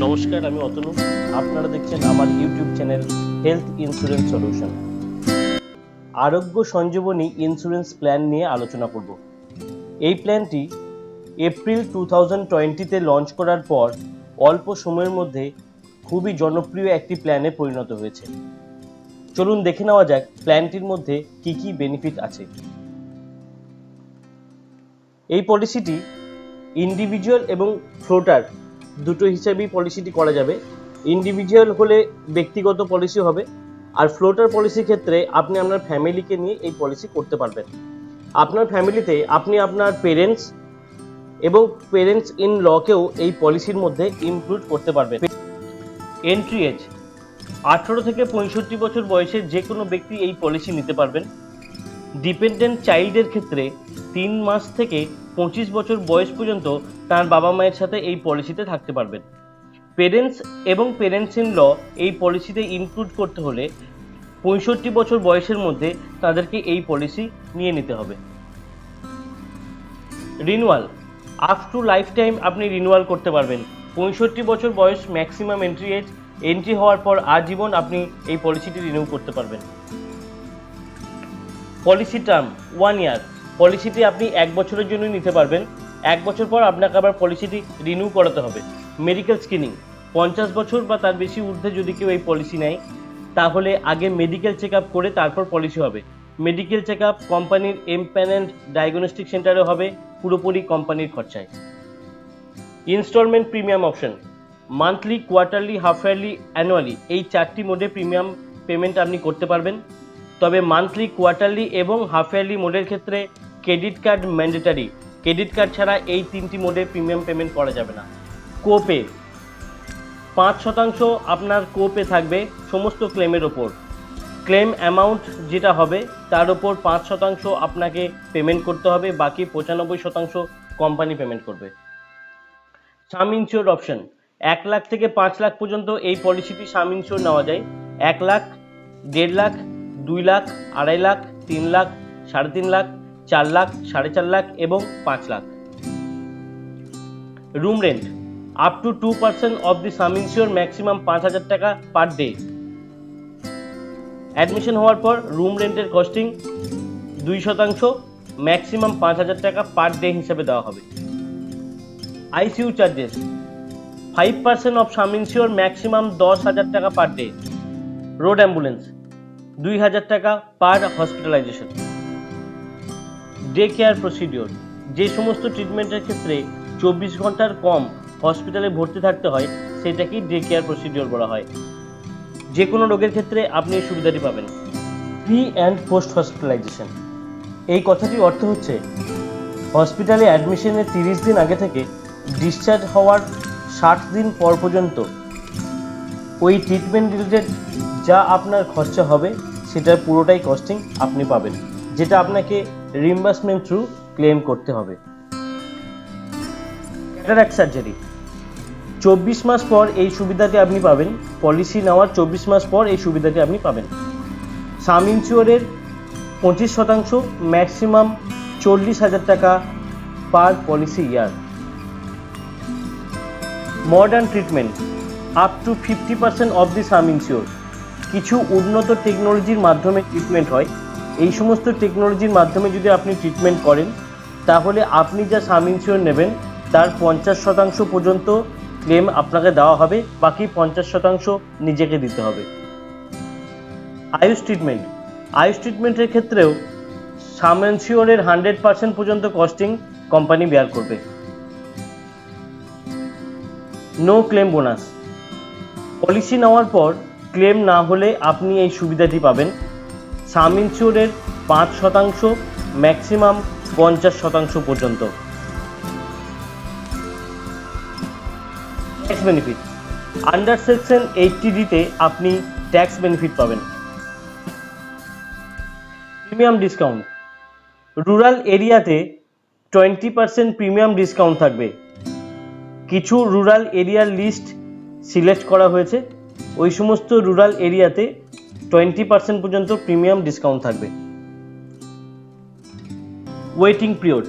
নমস্কার, আমি অতনু। আপনারা দেখছেন আমার YouTube channel health insurance solution. আরোগ্য সঞ্জীবনী ইন্স্যুরেন্স প্ল্যান নিয়ে আলোচনা করব। এই প্ল্যানটি এপ্রিল 2020-তে লঞ্চ করার পর অল্প সময়ের মধ্যে খুবই জনপ্রিয় একটি প্ল্যানে পরিণত হয়েছে। চলুন দেখে নেওয়া যাক প্ল্যানটির মধ্যে কি কি বেনিফিট আছে। এই পলিসিটি ইন্ডিভিজুয়াল এবং ফ্লোটার দুটো হিসাবেই পলিসিটি করা যাবে। ইন্ডিভিজুয়াল হলে ব্যক্তিগত পলিসি হবে, আর ফ্লোটার পলিসির ক্ষেত্রে আপনি আপনার ফ্যামিলিকে নিয়ে এই পলিসি করতে পারবেন। আপনার ফ্যামিলিতে আপনি আপনার পেরেন্টস এবং পেরেন্টস ইন লকেও এই পলিসির মধ্যে ইনক্লুড করতে পারবেন। এন্ট্রি এজ 18 থেকে 65 বছর বয়সের যে কোনো ব্যক্তি এই পলিসি নিতে পারবেন। ডিপেন্ডেন্ট চাইল্ডের ক্ষেত্রে 3 মাস থেকে 25 বছর বয়স পর্যন্ত তার বাবা মায়ের সাথে এই পলিসিতে থাকতে পারবেন। পেরেন্টস এবং পেরেন্টস ইন ল এই পলিসিতে ইনক্লুড করতে হলে 65 বছর বয়সের মধ্যে তাদেরকে এই পলিসি নিয়ে নিতে হবে। Renewal up to life time আপনি রিনুয়াল করতে পারবেন। 65 বছর বয়স ম্যাক্সিমাম এন্ট্রি এজ। এন্ট্রি হওয়ার পর আজীবন আপনি এই পলিসিটি রিনিউ করতে পারবেন। পলিসি টার্ম 1 ইয়ার। পলিসিটি আপনি 1 বছরের জন্য নিতে পারবেন। 1 বছর পর আপনাকে আবার পলিসিটি রিনিউ করাতে হবে। মেডিকেল স্ক্রিনিং 50 বছর বা তার বেশি ঊর্ধ্বে যদি কেউ এই পলিসি নেয় তাহলে আগে মেডিকেল চেক আপ করে তারপর পলিসি হবে। মেডিকেল চেক আপ কোম্পানির এমপ্যানেলড ডায়াগনস্টিক সেন্টারে হবে, পুরোপুরি কোম্পানির খরচায়। Instalment premium option monthly, quarterly, half yearly, annually এই 4টি মোডে প্রিমিয়াম পেমেন্ট আপনি করতে পারবেন। তবে মান্থলি, কোয়ার্টারলি এবং হাফ ইয়ারলি মোডের ক্ষেত্রে credit card mandatory. Credit card ছাড়া এই 3টি মোডে প্রিমিয়াম পেমেন্ট করা যাবে না। কোপে 5% আপনার কোপে থাকবে সমস্ত ক্লেমের ওপর। ক্লেম অ্যামাউন্ট যেটা হবে তার ওপর 5% আপনাকে পেমেন্ট করতে হবে, বাকি 95% কোম্পানি পেমেন্ট করবে। সাম ইনসিওর অপশন 1 লাখ থেকে 5 লাখ পর্যন্ত এই পলিসিটি সাম ইনসিওর নেওয়া যায়। 1 লাখ, 1.5 লাখ, 2 লাখ, 2.5 লাখ, 3 লাখ, 3.5 লাখ, 4 লাখ, 4.5 লাখ এবং 5 lakh. Room rent up to 2% of the sum ensure, maximum 5,000 টাকা পার ডে। অ্যাডমিশন হওয়ার পর রুম রেন্টের কস্টিং 2%, ম্যাক্সিমাম 5,000 টাকা পার ডে হিসেবে দেওয়া হবে। ICU charges 5% of some ensure, maximum 10,000 টাকা পার ডে। রোড অ্যাম্বুলেন্স 2,000 টাকা পার হসপিটালাইজেশন। ডে কেয়ার প্রসিডিওর যে সমস্ত ট্রিটমেন্টের ক্ষেত্রে 24 ঘন্টার কম হসপিটালে ভর্তি থাকতে হয় সেটাকেই ডে কেয়ার প্রসিডিওর বলা হয়। যে কোনো রোগের ক্ষেত্রে আপনি এই সুবিধাটি পাবেন। প্রি অ্যান্ড পোস্ট হসপিটালাইজেশন এই কথাটির অর্থ হচ্ছে হসপিটালে অ্যাডমিশনের 30 দিন আগে থেকে ডিসচার্জ হওয়ার 60 দিন পর পর্যন্ত ওই ট্রিটমেন্ট রিলেটেড যা আপনার খরচা হবে সেটার পুরোটাই কস্টিং আপনি পাবেন, যেটা আপনাকে রিইম্বার্সমেন্ট থ্রু ক্লেম করতে হবে। ক্যাটারাক্ট সার্জারি 24 মাস পর এই সুবিধাটি আপনি পাবেন। পলিসি নেওয়ার 24 মাস পর এই সুবিধাটি আপনি পাবেন। সাম ইনসিওরের 25%, ম্যাক্সিমাম 40,000 টাকা per policy year. Modern treatment up to 50% of the sum insured. কিছু উন্নত টেকনোলজির মাধ্যমে ট্রিটমেন্ট হয়। এই সমস্ত টেকনোলজির মাধ্যমে যদি আপনি ট্রিটমেন্ট করেন তাহলে আপনি যা সাম ইনসিওর নেবেন তার 50% পর্যন্ত ক্লেম আপনাকে দেওয়া হবে, বাকি 50% নিজেকে দিতে হবে। আয়ুষ ট্রিটমেন্ট আয়ুষ ট্রিটমেন্টের ক্ষেত্রেও সাম ইনসিওরের 100% পর্যন্ত কস্টিং কোম্পানি বেয়ার করবে। নো ক্লেম বোনাস পলিসি নেওয়ার পর ক্লেম না হলে আপনি এই সুবিধাটি পাবেন। সাম ইনসিওরের 5%, ম্যাক্সিমাম 50% পর্যন্ত। ট্যাক্স বেনিফিট আন্ডার সেকশন 80D-তে আপনি ট্যাক্স বেনিফিট পাবেন। প্রিমিয়াম ডিসকাউন্ট রুরাল এরিয়াতে 20% প্রিমিয়াম ডিসকাউন্ট থাকবে। কিছু রুরাল এরিয়ার লিস্ট সিলেক্ট করা হয়েছে, ওই সমস্ত রুরাল এরিয়াতে 20% পর্যন্ত প্রিমিয়াম ডিসকাউন্ট থাকবে। Waiting period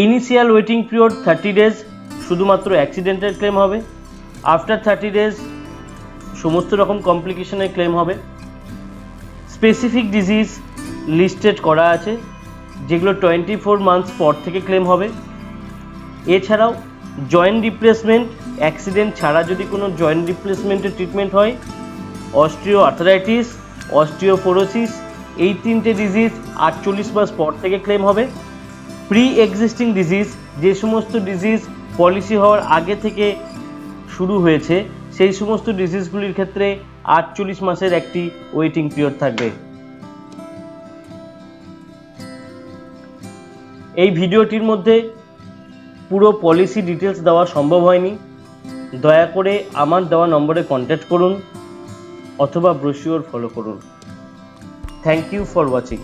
initial waiting period 30 days, শুধুমাত্র অ্যাক্সিডেন্টের ক্লেম হবে। আফটার 30 ডেজ সমস্ত রকম কমপ্লিকেশনের ক্লেম হবে। স্পেসিফিক ডিজিজ লিস্টেড করা আছে যেগুলো 24 মান্থস পর থেকে ক্লেম হবে। এছাড়াও জয়েন্ট রিপ্লেসমেন্ট, অ্যাক্সিডেন্ট ছাড়া যদি কোনো জয়েন্ট রিপ্লেসমেন্টের ট্রিটমেন্ট হয়, অস্টিও আর্থারাইটিস, অস্টিওপোরোসিস, এই তিনটে ডিজিজ 48 মাস পর থেকে ক্লেম হবে। প্রি এক্সিস্টিং ডিজিজ, যে সমস্ত ডিজিজ পলিসি হওয়ার আগে থেকে শুরু হয়েছে, সেই সমস্ত ডিজিজগুলির ক্ষেত্রে 48 মাসের একটি ওয়েটিং পিরিয়ড থাকবে। এই ভিডিওটির মধ্যে পুরো পলিসি ডিটেলস দেওয়া সম্ভব হয়নি। দয়া করে আমার দেওয়া নম্বরে কন্ট্যাক্ট করুন অথবা ব্রোশিওর ফলো করুন। Thank you for watching.